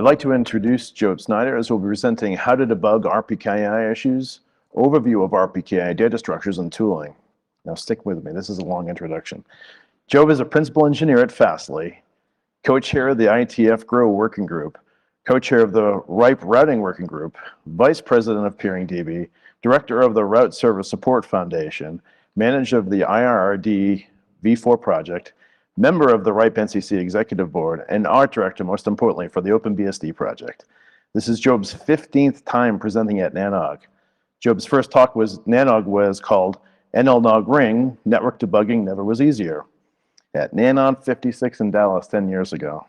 I'd like to introduce Job Snyder, as we'll be presenting how to debug RPKI issues, overview of RPKI data structures and tooling. Now stick with me, this is a long introduction. Job is a principal engineer at Fastly, co-chair of the ITF Grow Working Group, co-chair of the RIPE Routing Working Group, vice president of PeeringDB, director of the Route Service Support Foundation, manager of the IRRD v4 project, member of the RIPE NCC Executive Board, and art director, most importantly, for the OpenBSD project. This is Job's 15th time presenting at NANOG. Job's first talk NANOG was called NLNOG Ring, Network Debugging Never Was Easier, at NANOG 56 in Dallas 10 years ago.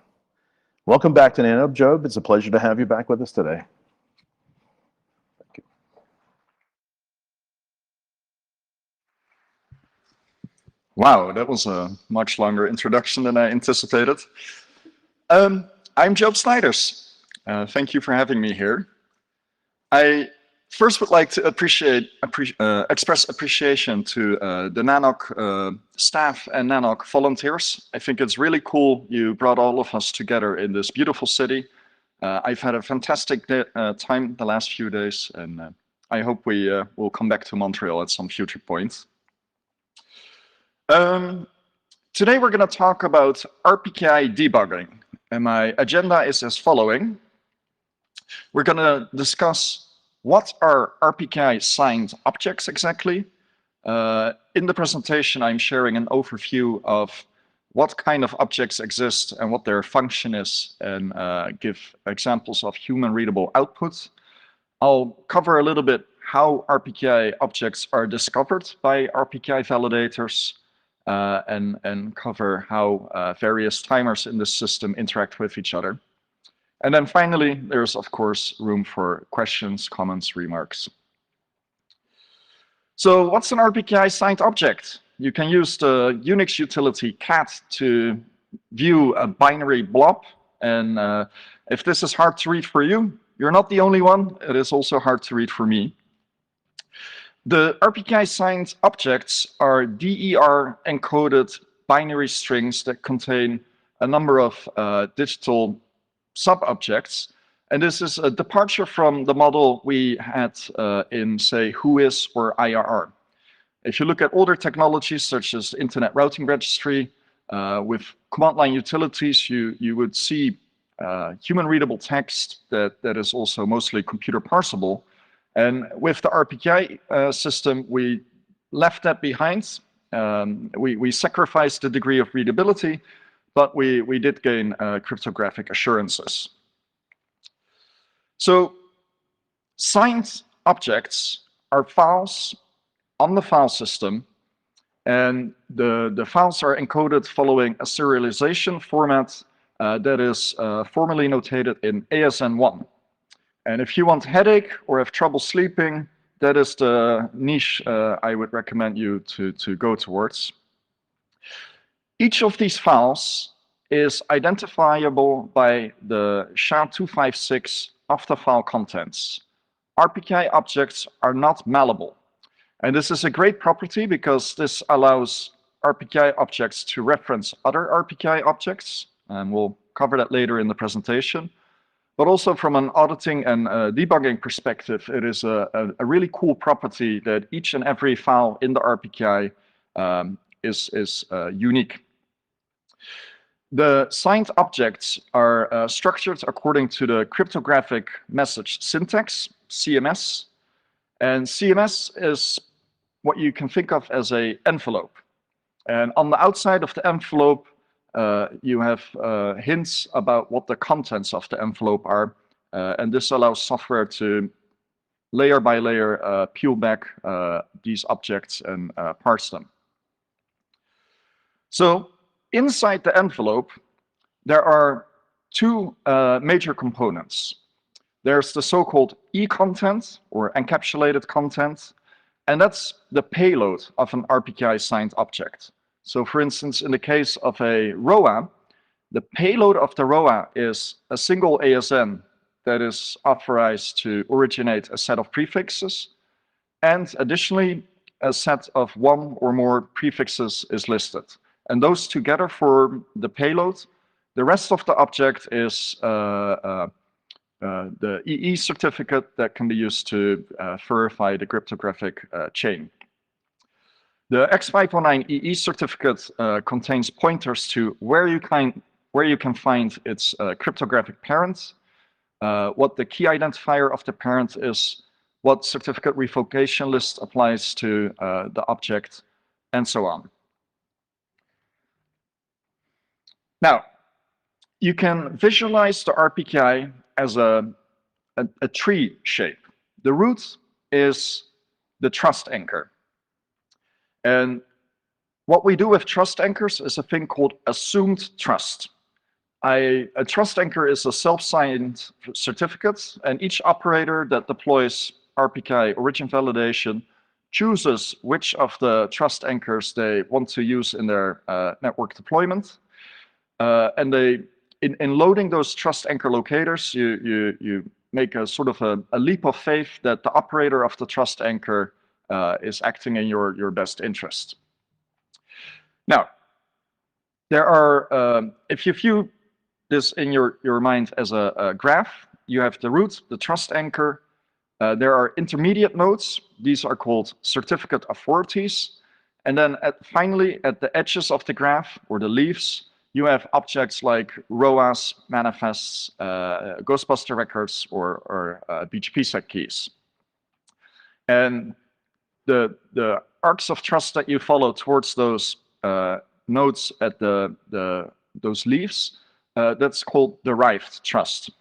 Welcome back to NANOG, Job. It's a pleasure to have you back with us today. Thank you. Wow, that was a much longer introduction than I anticipated. I'm Job Snyders. Thank you for having me here. I first would like to express appreciation to the NANOG staff and NANOG volunteers. I think it's really cool you brought all of us together in this beautiful city. I've had a fantastic time the last few days, and I hope we will come back to Montreal at some future point. Today we're going to talk about RPKI debugging, and my agenda is as following. We're going to discuss what are RPKI signed objects exactly. In the presentation, I'm sharing an overview of what kind of objects exist and what their function is, and give examples of human-readable output. I'll cover a little bit how RPKI objects are discovered by RPKI validators, and cover how various timers in the system interact with each other. And then finally, there's of course room for questions, comments, remarks. So what's an RPKI signed object? You can use the Unix utility cat to view a binary blob. And if this is hard to read for you, you're not the only one. It is also hard to read for me. The RPKI signed objects are DER encoded binary strings that contain a number of digital sub-objects. And this is a departure from the model we had in, say, WHOIS or IRR. If you look at older technologies such as Internet Routing Registry, with command line utilities, you would see human-readable text that is also mostly computer parsable. And with the RPKI system, we left that behind. We sacrificed the degree of readability, but we did gain cryptographic assurances. So signed objects are files on the file system, and the files are encoded following a serialization format that is formally notated in ASN1. And if you want headache or have trouble sleeping, that is the niche I would recommend you to go towards. Each of these files is identifiable by the SHA-256 of the file contents. RPKI objects are not malleable. And this is a great property because this allows RPKI objects to reference other RPKI objects, and we'll cover that later in the presentation. But also from an auditing and debugging perspective, it is a really cool property that each and every file in the RPKI is unique. The signed objects are structured according to the cryptographic message syntax, CMS. And CMS is what you can think of as an envelope. And on the outside of the envelope, you have hints about what the contents of the envelope are, and this allows software to layer by layer peel back these objects and parse them. So inside the envelope, there are two major components. There's the so-called E-content, or encapsulated content, and that's the payload of an RPKI signed object. So for instance, in the case of a ROA, the payload of the ROA is a single ASN that is authorized to originate a set of prefixes, and additionally, a set of one or more prefixes is listed. And those together form the payload. The rest of the object is the EE certificate that can be used to verify the cryptographic chain. The X509 EE certificate contains pointers to where you can find its cryptographic parent, what the key identifier of the parent is, what certificate revocation list applies to the object, and so on. Now, you can visualize the RPKI as a tree shape. The root is the trust anchor. And what we do with trust anchors is a thing called assumed trust. A trust anchor is a self-signed certificate, and each operator that deploys RPKI origin validation chooses which of the trust anchors they want to use in their network deployment. And in loading those trust anchor locators, you make a sort of a leap of faith that the operator of the trust anchor is acting in your best interest. Now, there are, if you view this in your mind as a graph, you have the root, the trust anchor. There are intermediate nodes. These are called certificate authorities. And then finally, at the edges of the graph, or the leaves, you have objects like ROAS, manifests, Ghostbuster records, or BGP-sec keys. And the arcs of trust that you follow towards those nodes at those leaves, that's called derived trust.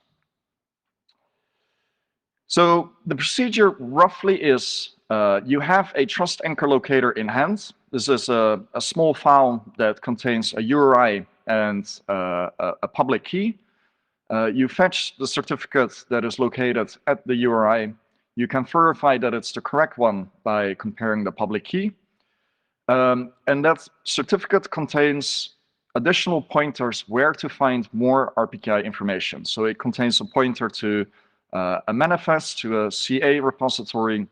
So the procedure roughly is you have a trust anchor locator in hand. This is a small file that contains a URI and a public key. You fetch the certificate that is located at the URI. You can verify that it's the correct one by comparing the public key. And that certificate contains additional pointers where to find more RPKI information. So it contains a pointer to a manifest, to a CA repository,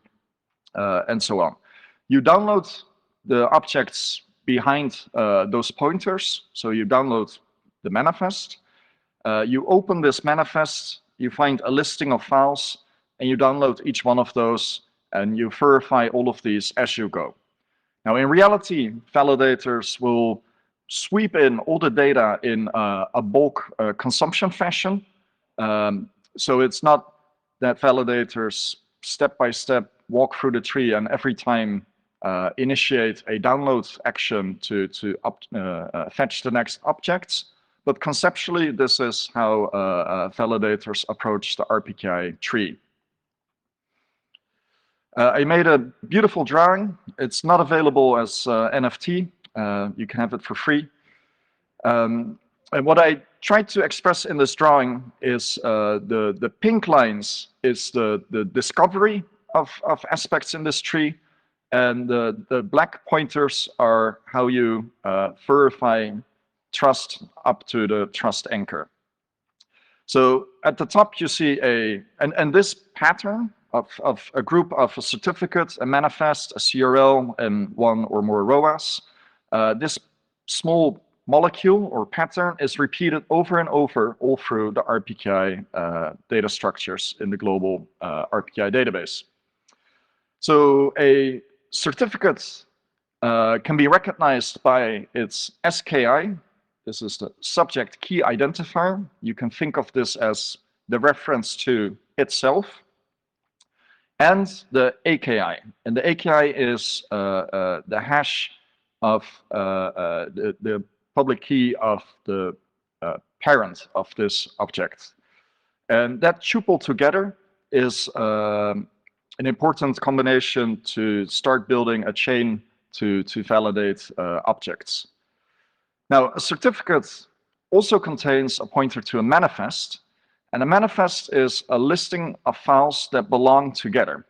and so on. You download the objects behind those pointers. So you download the manifest. You open this manifest, you find a listing of files, and you download each one of those, and you verify all of these as you go. Now, in reality, validators will sweep in all the data in a bulk consumption fashion. So it's not that validators step by step walk through the tree and every time initiate a download action to fetch the next objects. But conceptually, this is how validators approach the RPKI tree. I made a beautiful drawing. It's not available as NFT. You can have it for free. And what I tried to express in this drawing is the pink lines is the discovery of aspects in this tree, and the black pointers are how you verify trust up to the trust anchor. So at the top you see and this pattern of a group of a certificate, a manifest, a CRL, and one or more ROAS. This small molecule or pattern is repeated over and over all through the RPKI data structures in the global RPKI database. So a certificate can be recognized by its SKI. This is the subject key identifier. You can think of this as the reference to itself. And the AKI. And the AKI is the hash of the public key of the parent of this object. And that tuple together is an important combination to start building a chain to validate objects. Now, a certificate also contains a pointer to a manifest. And a manifest is a listing of files that belong together.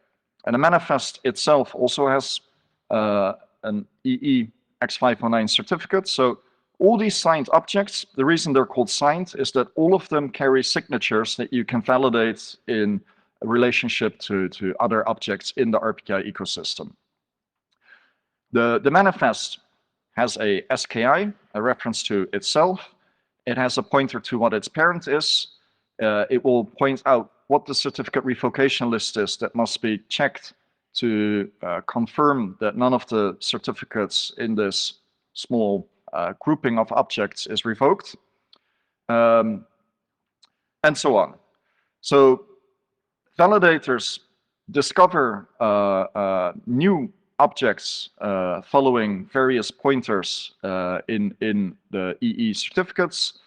And a manifest itself also has an EE X509 certificate. So all these signed objects, the reason they're called signed is that all of them carry signatures that you can validate in a relationship to other objects in the RPKI ecosystem. The manifest has a SKI, a reference to itself. It has a pointer to what its parent is. it will point out what the certificate revocation list is that must be checked to confirm that none of the certificates in this small grouping of objects is revoked, and so on. So validators discover new objects following various pointers in the EE certificates,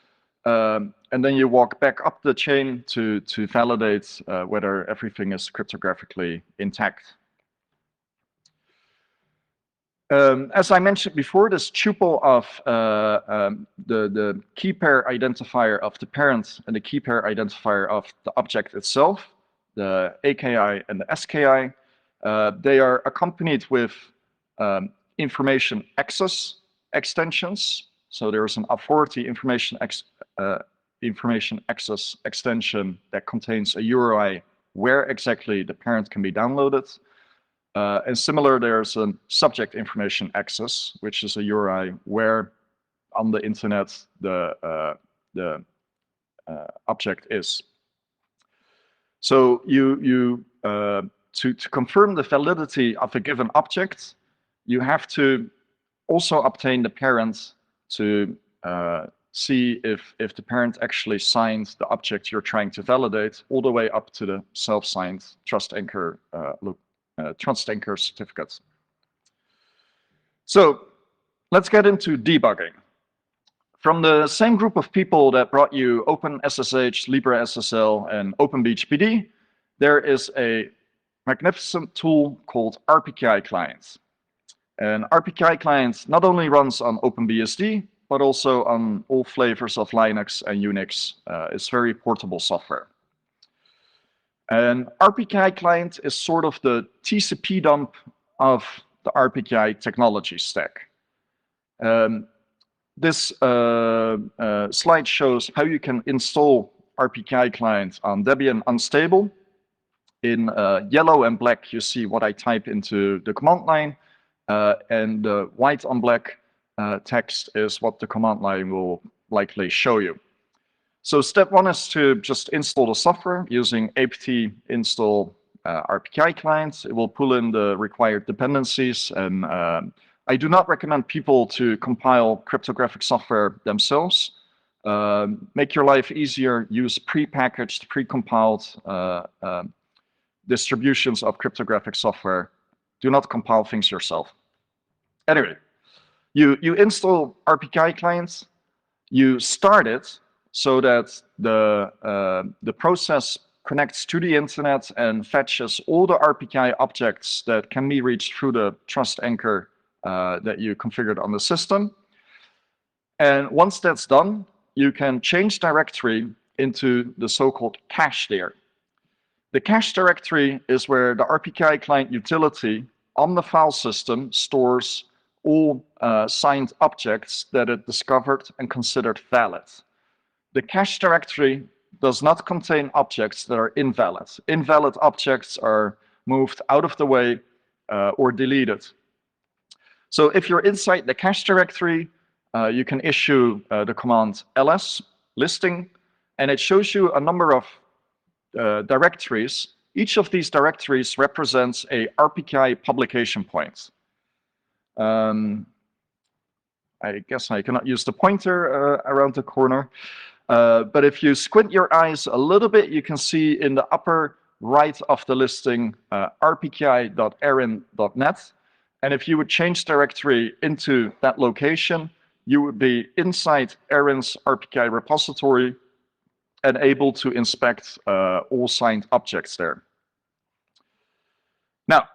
and then you walk back up the chain to validate whether everything is cryptographically intact. As I mentioned before, this tuple of the key pair identifier of the parent and the key pair identifier of the object itself, the AKI and the SKI, they are accompanied with information access extensions. So there's an authority information access extension that contains a URI where exactly the parent can be downloaded. And similar, there's a subject information access, which is a URI where on the internet the object is. So to confirm the validity of a given object, you have to also obtain the parent to see if the parent actually signed the object you're trying to validate, all the way up to the self-signed trust anchor certificates. So let's get into debugging. From the same group of people that brought you OpenSSH, LibreSSL, and OpenBHPD, there is a magnificent tool called RPKI client. And RPKI client not only runs on OpenBSD, but also on all flavors of Linux and Unix. It's very portable software. And RPKI client is sort of the TCP dump of the RPKI technology stack. This slide shows how you can install RPKI client on Debian Unstable. In yellow and black, you see what I type into the command line, and the white on black text is what the command line will likely show you. So step one is to just install the software using apt install RPKI client. It will pull in the required dependencies, and I do not recommend people to compile cryptographic software themselves. Make your life easier, use pre-packaged, pre-compiled distributions of cryptographic software. Do not compile things yourself. Anyway, you install RPKI clients, you start it so that the process connects to the internet and fetches all the RPKI objects that can be reached through the trust anchor that you configured on the system. And once that's done, you can change directory into the so-called cache there. The cache directory is where the RPKI client utility on the file system stores all signed objects that it discovered and considered valid. The cache directory does not contain objects that are invalid. Invalid objects are moved out of the way or deleted. So if you're inside the cache directory, you can issue the command ls listing, and it shows you a number of directories. Each of these directories represents a RPKI publication point. I guess I cannot use the pointer around the corner. But if you squint your eyes a little bit, you can see in the upper right of the listing rpki.erin.net. And if you would change directory into that location, you would be inside Erin's RPKI repository and able to inspect all signed objects there. Now,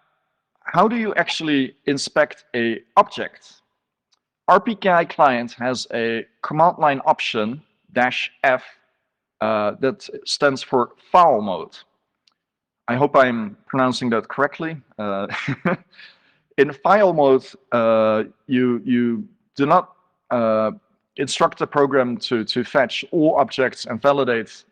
how do you actually inspect an object? RPKI client has a command line option -F that stands for file mode. I hope I'm pronouncing that correctly. In file mode, you do not instruct the program to fetch all objects and validate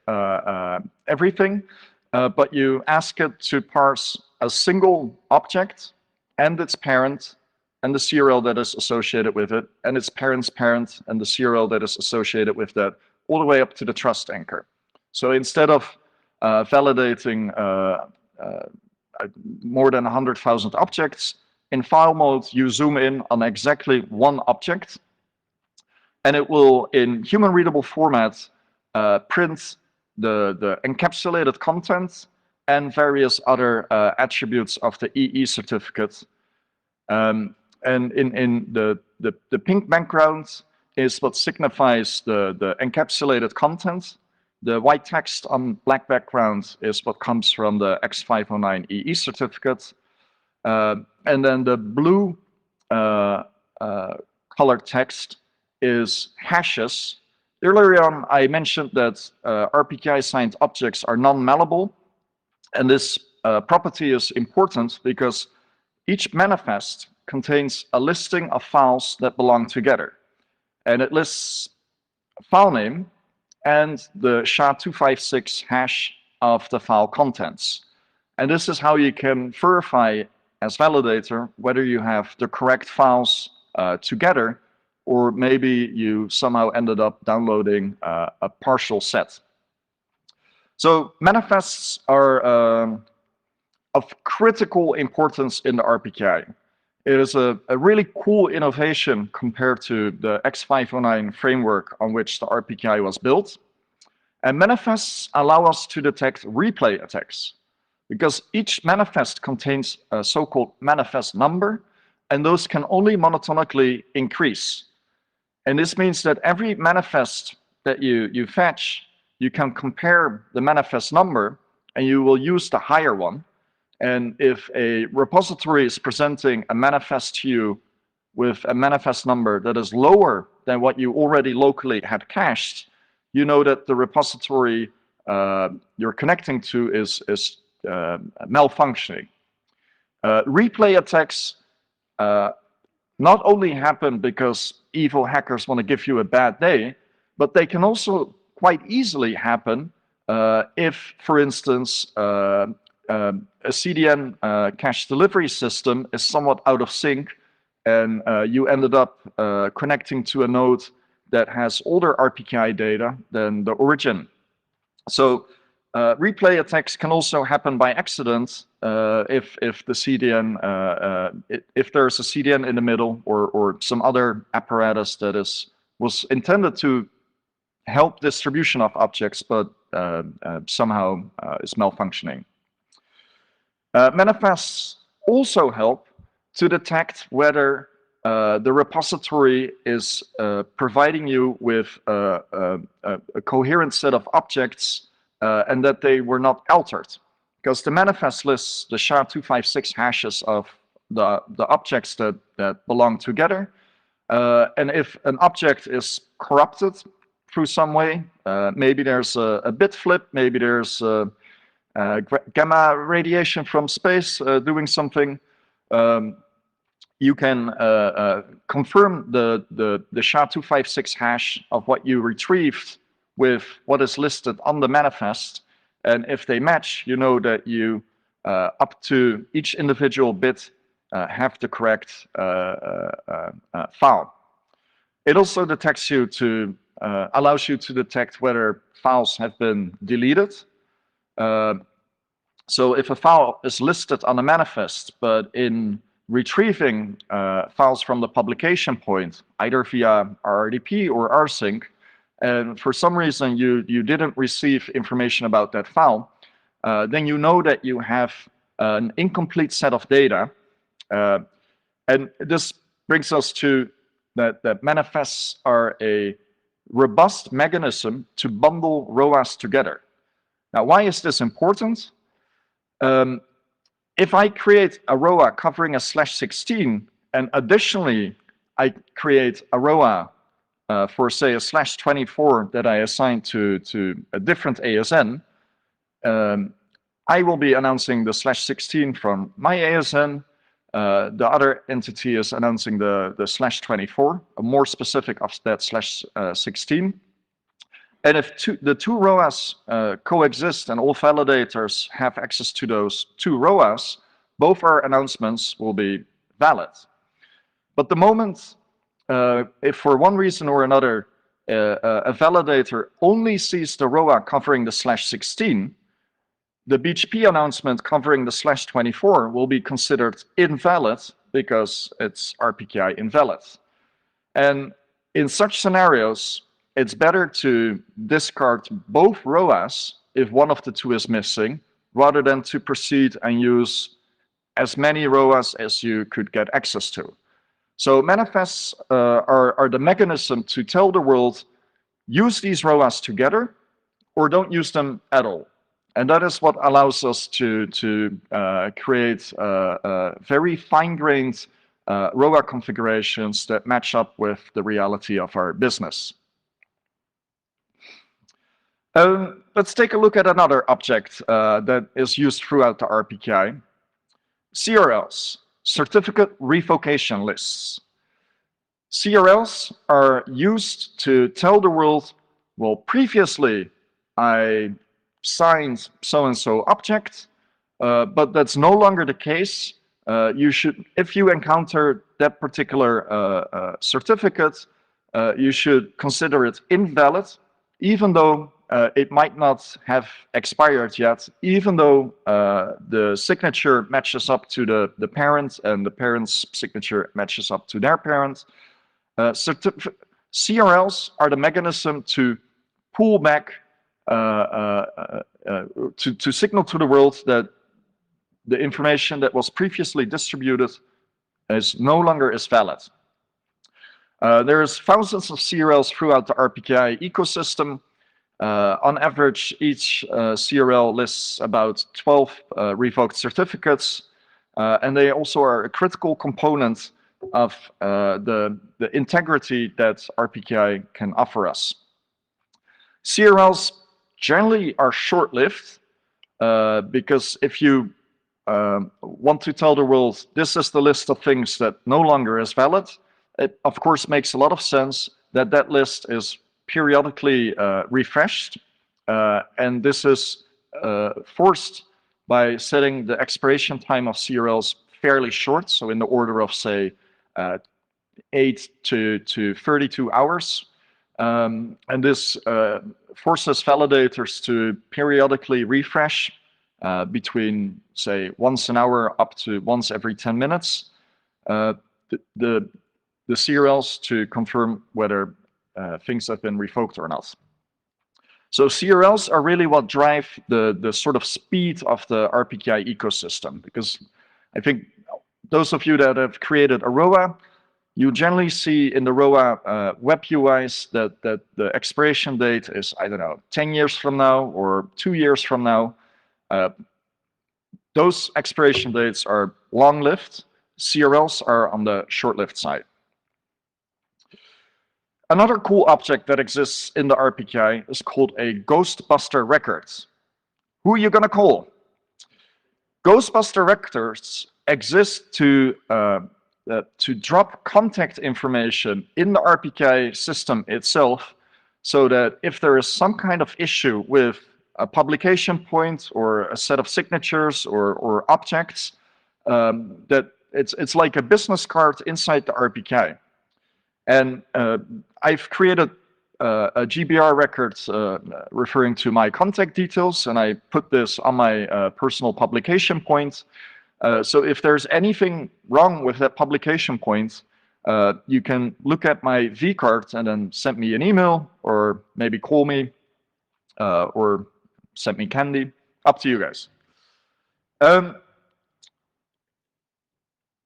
everything, but you ask it to parse a single object and its parent and the serial that is associated with it, and its parent's parent and the serial that is associated with that, all the way up to the trust anchor. So instead of validating more than 100,000 objects, in file mode, you zoom in on exactly one object, and it will, in human readable format, print the encapsulated content and various other attributes of the EE certificate. And in the pink background is what signifies the encapsulated content. The white text on black background is what comes from the X509 EE certificate. And then the blue colored text is hashes. Earlier on, I mentioned that RPKI signed objects are non-malleable. And this property is important because each manifest contains a listing of files that belong together. And it lists file name and the SHA-256 hash of the file contents. And this is how you can verify as validator whether you have the correct files together, or maybe you somehow ended up downloading a partial set. So manifests are of critical importance in the RPKI. It is a really cool innovation compared to the X509 framework on which the RPKI was built. And manifests allow us to detect replay attacks, because each manifest contains a so-called manifest number, and those can only monotonically increase. And this means that every manifest that you fetch, you can compare the manifest number, and you will use the higher one. And if a repository is presenting a manifest to you with a manifest number that is lower than what you already locally had cached, you know that the repository you're connecting to is malfunctioning. Replay attacks not only happen because evil hackers want to give you a bad day, but they can also quite easily happen if, for instance, a CDN cache delivery system is somewhat out of sync, and you ended up connecting to a node that has older RPKI data than the origin. So replay attacks can also happen by accident if the CDN, if there's a CDN in the middle, or some other apparatus that was intended to help distribution of objects, but somehow is malfunctioning. Manifests also help to detect whether the repository is providing you with a coherent set of objects and that they were not altered. Because the manifest lists the SHA-256 hashes of the objects that belong together. And if an object is corrupted through some way, maybe there's a bit flip, maybe there's gamma radiation from space doing something, you can confirm the SHA-256 hash of what you retrieved with what is listed on the manifest. And if they match, you know that you, up to each individual bit, have the correct file. It also detects you to, allows you to detect whether files have been deleted. So if a file is listed on a manifest, but in retrieving files from the publication point, either via RRDP or rsync, and for some reason you didn't receive information about that file, then you know that you have an incomplete set of data. And this brings us to that manifests are a robust mechanism to bundle ROAs together. Now, why is this important? If I create a ROA covering a /16, and additionally I create a ROA for, say, a /24 that I assign to a different ASN, I will be announcing the /16 from my ASN. The other entity is announcing the /24, a more specific of that /16. And if the two ROAs coexist and all validators have access to those two ROAs, both our announcements will be valid. But the moment, if for one reason or another, a validator only sees the ROA covering the /16, the BGP announcement covering the /24 will be considered invalid because it's RPKI invalid. And in such scenarios, it's better to discard both ROAs if one of the two is missing, rather than to proceed and use as many ROAs as you could get access to. So manifests are the mechanism to tell the world, use these ROAs together or don't use them at all. And that is what allows us to create very fine-grained ROA configurations that match up with the reality of our business. Let's take a look at another object that is used throughout the RPKI. CRLs, certificate revocation lists. CRLs are used to tell the world, well, previously I signed so-and-so object, but that's no longer the case. You should, if you encounter that particular certificate, you should consider it invalid, even though it might not have expired yet, even though the signature matches up to the parent and the parent's signature matches up to their parent. CRLs are the mechanism to pull back, to signal to the world that the information that was previously distributed is no longer is valid. There's thousands of CRLs throughout the RPKI ecosystem. On average, each CRL lists about 12 revoked certificates, and they also are a critical component of the integrity that RPKI can offer us. CRLs generally are short-lived because if you want to tell the world this is the list of things that no longer is valid, it of course makes a lot of sense that that list is periodically refreshed, and this is forced by setting the expiration time of CRLs fairly short, so in the order of say 8 to 32 hours. And this forces validators to periodically refresh between, say, once an hour up to once every 10 minutes, the CRLs to confirm whether things have been revoked or not. So CRLs are really what drive the sort of speed of the RPKI ecosystem, because I think those of you that have created a ROA, you generally see in the ROA web UIs that the expiration date is, I don't know, 10 years from now or 2 years from now. Those expiration dates are long-lived. CRLs are on the short-lived side. Another cool object that exists in the RPKI is called a Ghostbuster record. Who are you going to call? Ghostbuster records exist to drop contact information in the RPKI system itself, so that if there is some kind of issue with a publication point or a set of signatures or objects, that it's like a business card inside the RPKI. And I've created a GBR record referring to my contact details, and I put this on my personal publication point. So if there's anything wrong with that publication point, you can look at my vCard and then send me an email, or maybe call me, or send me candy. Up to you guys.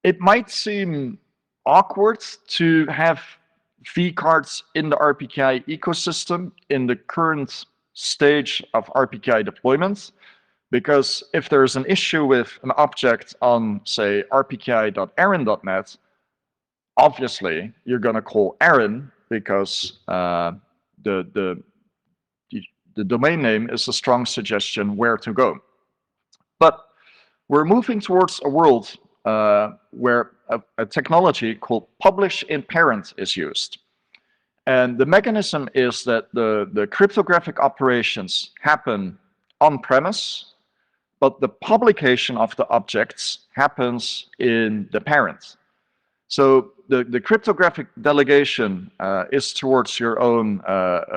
It might seem awkward to have vCards in the RPKI ecosystem in the current stage of RPKI deployment, because if there's an issue with an object on, say, rpki.aaron.net, obviously you're going to call Aaron, because the domain name is a strong suggestion where to go. But we're moving towards a world where a technology called publish in parent is used. And the mechanism is that the cryptographic operations happen on-premise, but the publication of the objects happens in the parent. So the cryptographic delegation is towards your own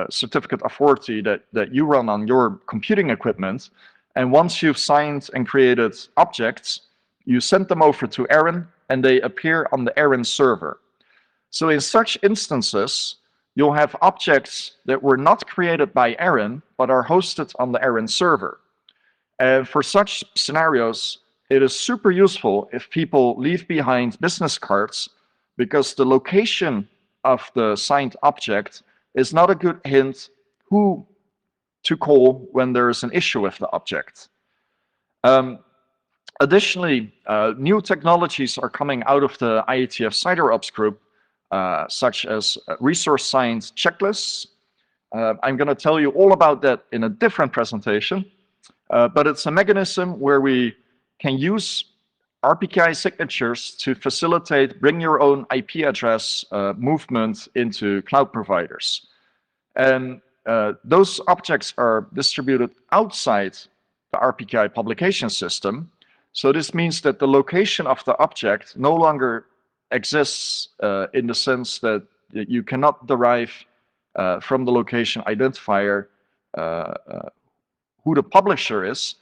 certificate authority that you run on your computing equipment. And once you've signed and created objects, you send them over to Aaron, and they appear on the Aaron server. So in such instances, you'll have objects that were not created by Aaron, but are hosted on the Aaron server. And for such scenarios, it is super useful if people leave behind business cards, because the location of the signed object is not a good hint who to call when there is an issue with the object. Additionally, new technologies are coming out of the IETF CyberOps group, such as resource-signed checklists. I'm going to tell you all about that in a different presentation, but it's a mechanism where we can use RPKI signatures to facilitate bring your own IP address movement into cloud providers. And those objects are distributed outside the RPKI publication system. So this means that the location of the object no longer exists in the sense that you cannot derive from the location identifier who the publisher is.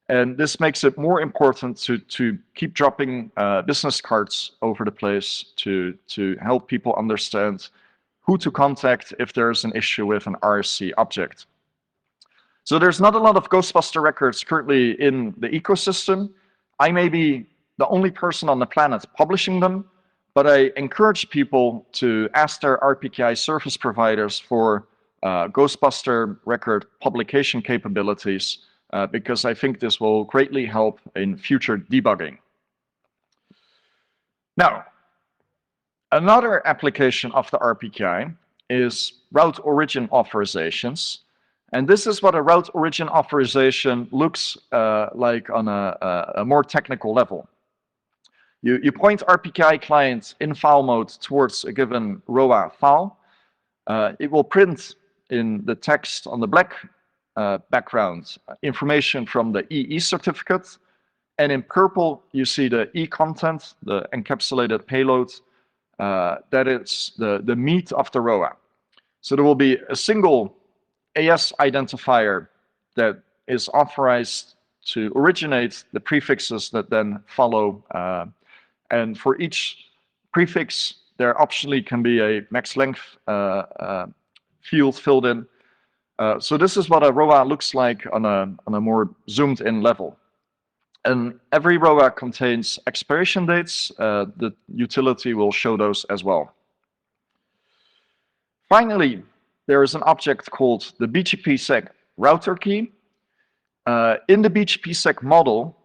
And this makes it more important to keep dropping business cards over the place to help people understand who to contact if there's an issue with an RSC object. So there's not a lot of Ghostbuster records currently in the ecosystem. I may be the only person on the planet publishing them, but I encourage people to ask their RPKI service providers for Ghostbuster record publication capabilities, because I think this will greatly help in future debugging. Now, another application of the RPKI is route origin authorizations. And this is what a route origin authorization looks like on a more technical level. You point RPKI client in file mode towards a given ROA file. It will print in the text on the black background information from the EE certificate. And in purple, you see the E content, the encapsulated payload. That is the meat of the ROA. So there will be a single AS identifier that is authorized to originate the prefixes that then follow. And for each prefix, there optionally can be a max length field filled in. So this is what a ROA looks like on a more zoomed in level. And every ROA contains expiration dates. The utility will show those as well. Finally, there is an object called the BGPsec router key. In the BGPsec model,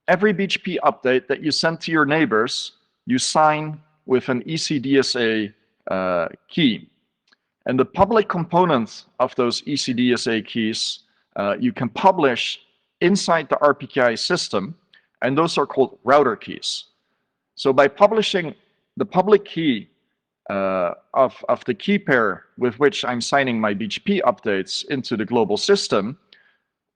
every BGP update that you send to your neighbors, you sign with an ECDSA key. And the public component of those ECDSA keys, you can publish inside the RPKI system, and those are called router keys. So by publishing the public key of the key pair with which I'm signing my BGP updates into the global system,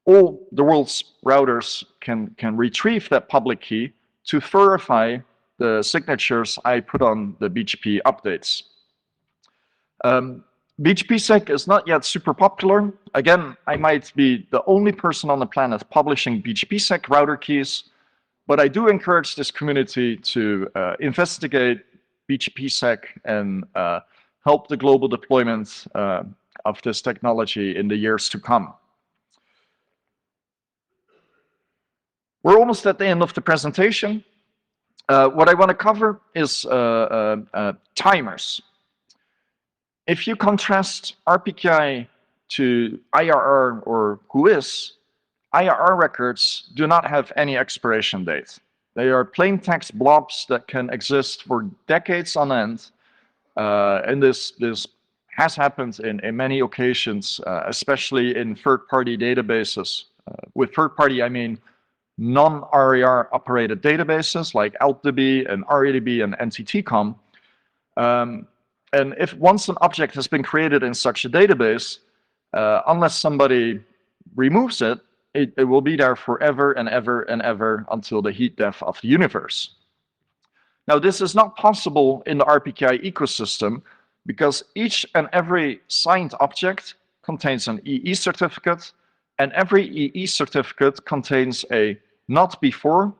all the world's routers can retrieve that public key to verify the signatures I put on the BGP updates. BGPsec is not yet super popular. Again, I might be the only person on the planet publishing BGPsec router keys, but I do encourage this community to investigate BGPsec and help the global deployment of this technology in the years to come. We're almost at the end of the presentation. What I want to cover is timers. If you contrast RPKI to IRR or WHOIS, IRR records do not have any expiration date. They are plain text blobs that can exist for decades on end. And this has happened in many occasions, especially in third-party databases. With third-party, I mean non-RAR operated databases like AlpDB and RADB and NTTcom. And if once an object has been created in such a database, unless somebody removes it, it will be there forever and ever and ever until the heat death of the universe. Now, this is not possible in the RPKI ecosystem because each and every signed object contains an EE certificate, and every EE certificate contains a not before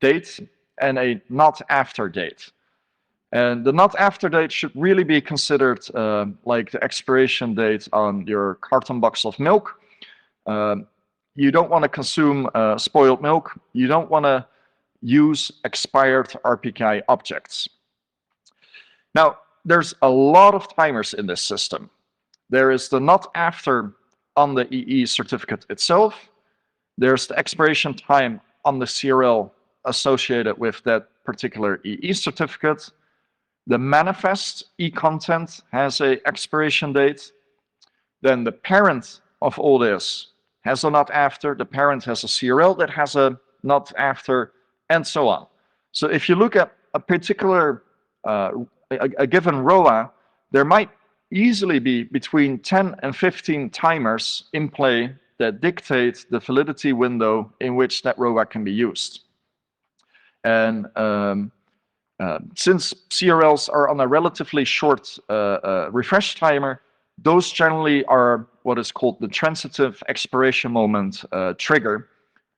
date and a not after date. And the not after date should really be considered like the expiration date on your carton box of milk. You don't want to consume spoiled milk. You don't want to use expired RPKI objects. Now, there's a lot of timers in this system. There is the not after on the EE certificate itself. There's the expiration time on the CRL associated with that particular EE certificate. The manifest e-content has an expiration date. Then the parent of all this has a not after. The parent has a CRL that has a not after, and so on. So if you look at a particular, a given ROA, there might easily be between 10 and 15 timers in play that dictate the validity window in which that ROA can be used. And since CRLs are on a relatively short refresh timer, those generally are what is called the transitive expiration moment trigger.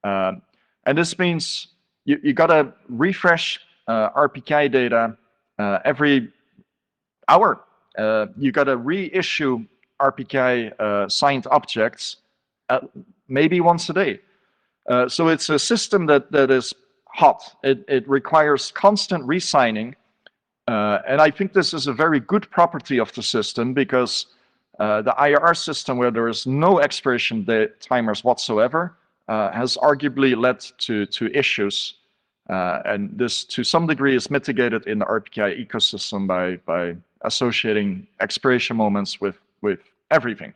And this means you gotta refresh RPKI data every hour. You gotta reissue RPKI signed objects maybe once a day. So it's a system that is hot. It requires constant re-signing. And I think this is a very good property of the system because the IRR system, where there is no expiration date timers whatsoever, has arguably led to issues. And this, to some degree, is mitigated in the RPKI ecosystem by associating expiration moments with everything.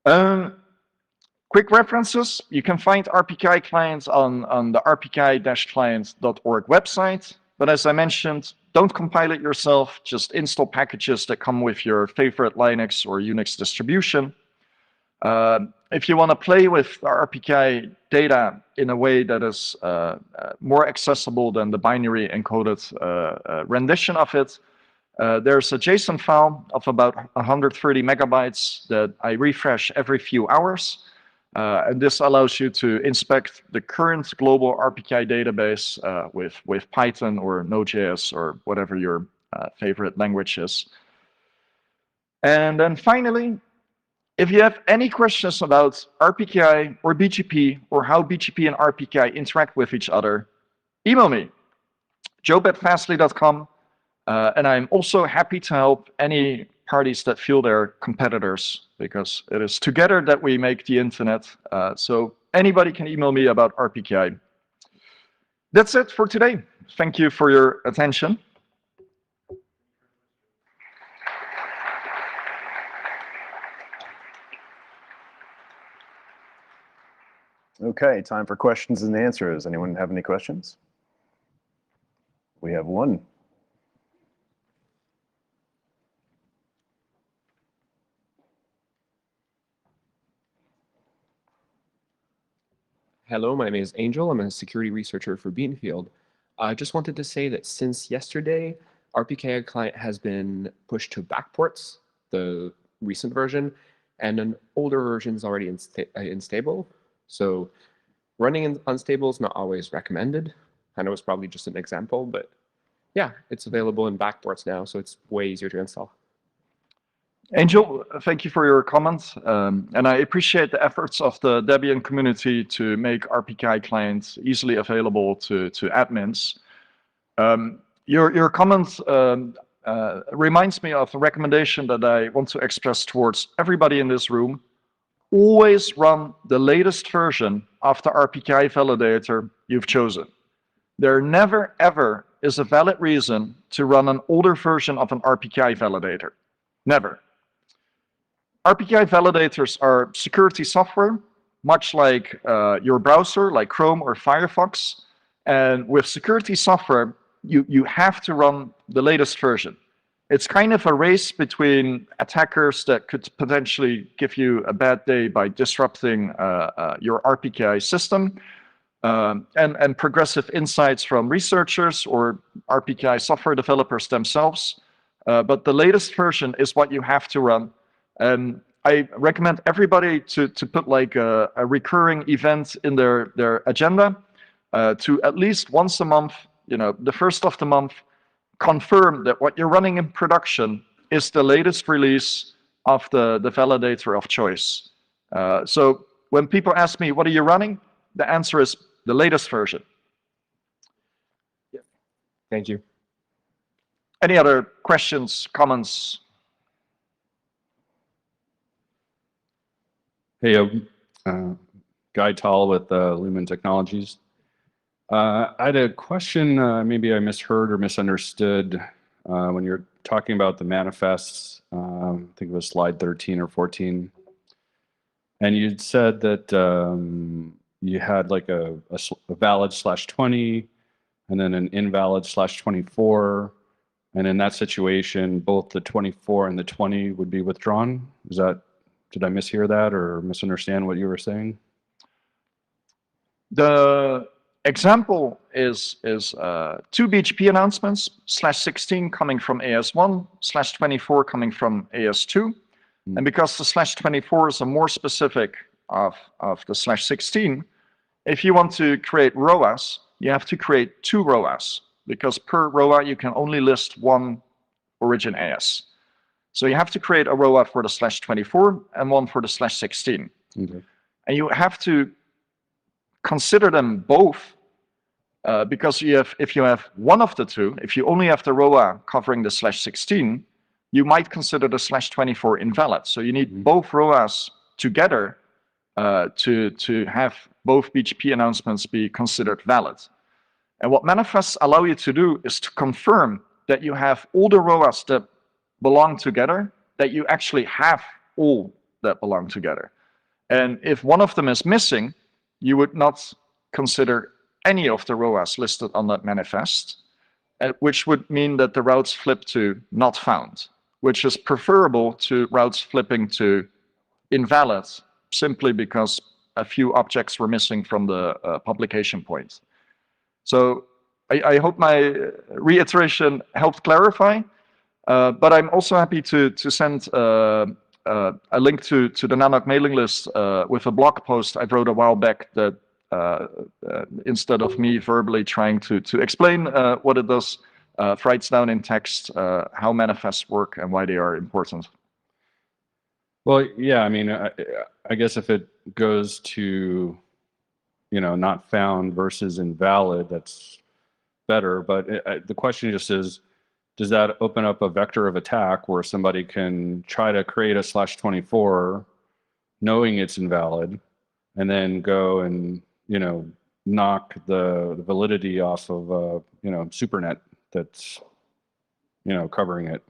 Quick references. You can find RPKI clients on the rpki-clients.org website. But as I mentioned, don't compile it yourself. Just install packages that come with your favorite Linux or Unix distribution. If you want to play with RPKI data in a way that is more accessible than the binary encoded rendition of it, there's a JSON file of about 130 megabytes that I refresh every few hours. And this allows you to inspect the current global RPKI database with Python or Node.js or whatever your favorite language is. And then finally, if you have any questions about RPKI or BGP or how BGP and RPKI interact with each other, email me, joe@fastly.com. And I'm also happy to help any parties that feel they're competitors, because it is together that we make the internet. So anybody can email me about RPKI. That's it for today. Thank you for your attention. Okay, time for questions and answers. Anyone have any questions? We have one. Hello, my name is Angel. I'm a security researcher for Beanfield. I just wanted to say that since yesterday, RPKI client has been pushed to backports, the recent version, and an older version is already unstable. So running unstable is not always recommended. I know it's probably just an example, but yeah, it's available in backports now, so it's way easier to install. Angel, thank you for your comments. And I appreciate the efforts of the Debian community to make RPKI clients easily available to admins. Your comment reminds me of a recommendation that I want to express towards everybody in this room. Always run the latest version of the RPKI validator you've chosen. There never, ever is a valid reason to run an older version of an RPKI validator. Never. RPKI validators are security software, much like your browser, like Chrome or Firefox. And with security software, you have to run the latest version. It's kind of a race between attackers that could potentially give you a bad day by disrupting your RPKI system, and progressive insights from researchers or RPKI software developers themselves. But the latest version is what you have to run. And I recommend everybody to put like a recurring event in their agenda to at least once a month, the first of the month, confirm that what you're running in production is the latest release of the validator of choice. So when people ask me, what are you running? The answer is the latest version. Thank you. Any other questions, comments? Hey, Guy Tall with Lumen Technologies. I had a question, maybe I misheard or misunderstood when you're talking about the manifests. I think it was slide 13 or 14. And you'd said that you had like a valid /20 and then an invalid /24. And in that situation, both the 24 and the 20 would be withdrawn. Did I mishear that or misunderstand what you were saying? The example is 2 BGP announcements, /16 coming from AS1, /24 coming from AS2. And because the /24 is a more specific of the /16, if you want to create ROAs, you have to create 2 ROAs, because per ROA you can only list 1 origin AS. So you have to create a ROA for the /24 and one for the /16. Okay. And you have to consider them both because if you have one of the two, if you only have the ROA covering the /16, you might consider the /24 invalid. So you need both ROAs together to have both BGP announcements be considered valid. And what manifests allow you to do is to confirm that you have all the ROAs that belong together, that you actually have all that belong together. And if one of them is missing, you would not consider any of the ROAs listed on that manifest, which would mean that the routes flip to not found, which is preferable to routes flipping to invalid, simply because a few objects were missing from the publication point. So I hope my reiteration helped clarify, but I'm also happy to send a link to the NANOG mailing list with a blog post I wrote a while back that instead of me verbally trying to explain what it does, writes down in text how manifests work and why they are important. Well, yeah, I mean, I guess if it goes to, not found versus invalid, that's better. But the question just is, does that open up a vector of attack where somebody can try to create a /24 knowing it's invalid and then go and, knock the validity off of, SuperNet that's, covering it?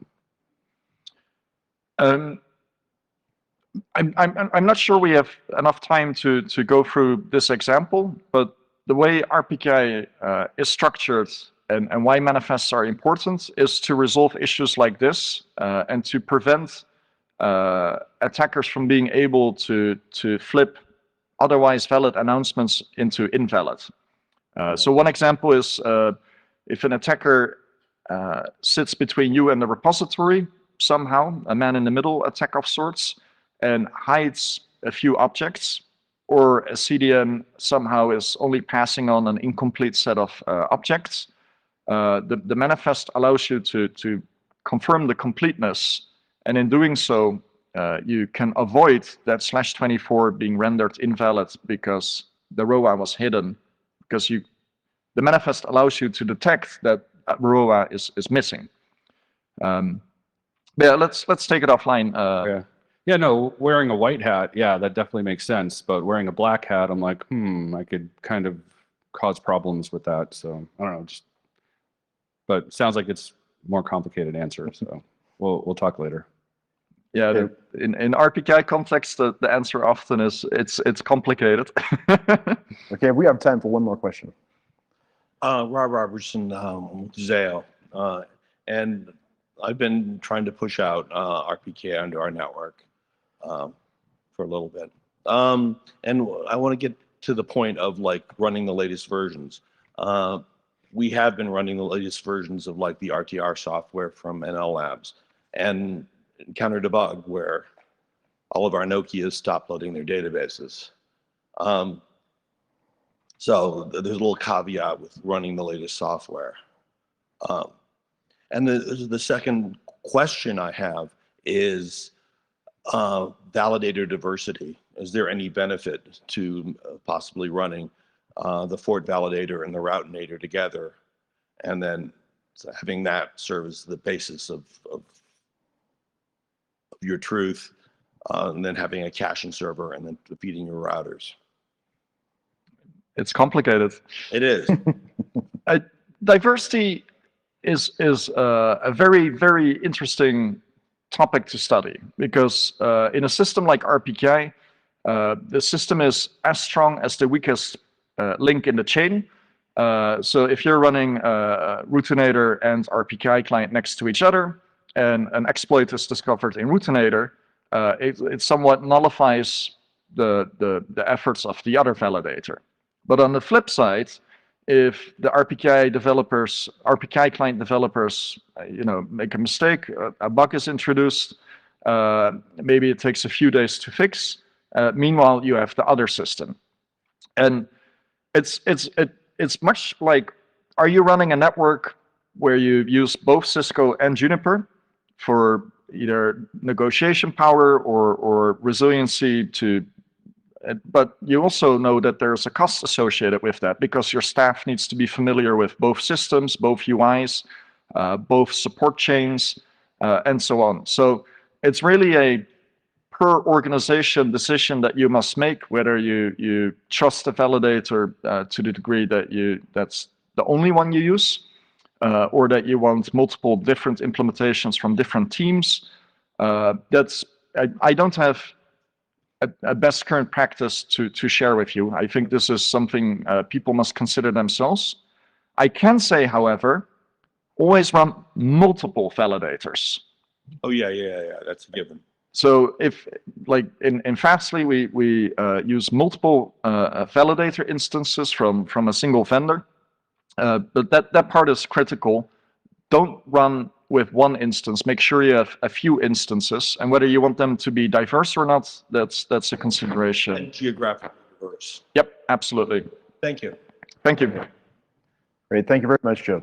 I'm not sure we have enough time to go through this example, but the way RPKI is structured and why manifests are important is to resolve issues like this and to prevent attackers from being able to flip otherwise valid announcements into invalid. So one example is if an attacker sits between you and the repository, somehow, a man-in-the-middle attack of sorts, and hides a few objects, or a CDN somehow is only passing on an incomplete set of objects, the manifest allows you to confirm the completeness, and in doing so, you can avoid that /24 being rendered invalid because the ROA was hidden, because the manifest allows you to detect that ROA is missing. Yeah, let's take it offline. Yeah, no, wearing a white hat, yeah, that definitely makes sense. But wearing a black hat, I'm like, I could kind of cause problems with that. So I don't know, but it sounds like it's more complicated answer. So we'll talk later. Yeah, in RPKI context, the answer often is it's complicated. Okay, we have time for one more question. Rob Robertson, Zale, and I've been trying to push out RPKI onto our network for a little bit. And I want to get to the point of like running the latest versions. We have been running the latest versions of like the RTR software from NL Labs and Counter Debug, where all of our Nokias stopped loading their databases. So there's a little caveat with running the latest software. And the second question I have is validator diversity. Is there any benefit to possibly running the Fort validator and the Routinator together, and then having that serve as the basis of your truth, and then having a caching server and then feeding your routers? It's complicated. It is. Diversity is a very, very interesting topic to study, because in a system like RPKI, the system is as strong as the weakest link in the chain. So if you're running Routinator and RPKI client next to each other, and an exploit is discovered in Routinator, it somewhat nullifies the efforts of the other validator. But on the flip side, if the RPKI client developers, make a mistake, a bug is introduced, maybe it takes a few days to fix. Meanwhile, you have the other system, and it's much like, are you running a network where you use both Cisco and Juniper for either negotiation power or resiliency but you also know that there's a cost associated with that, because your staff needs to be familiar with both systems, both UIs, both support chains, and so on. So it's really a per organization decision that you must make, whether you trust the validator to the degree that that's the only one you use, or that you want multiple different implementations from different teams. I don't have a best current practice to share with you. I think this is something people must consider themselves. I can say, however, always run multiple validators. Oh yeah, that's a given. So if, like in Fastly, we use multiple validator instances from a single vendor, but that part is critical. Don't run with one instance. Make sure you have a few instances, and whether you want them to be diverse or not, that's a consideration. And geographically diverse. Yep, absolutely. Thank you. Thank you. Great. Thank you very much, Joe.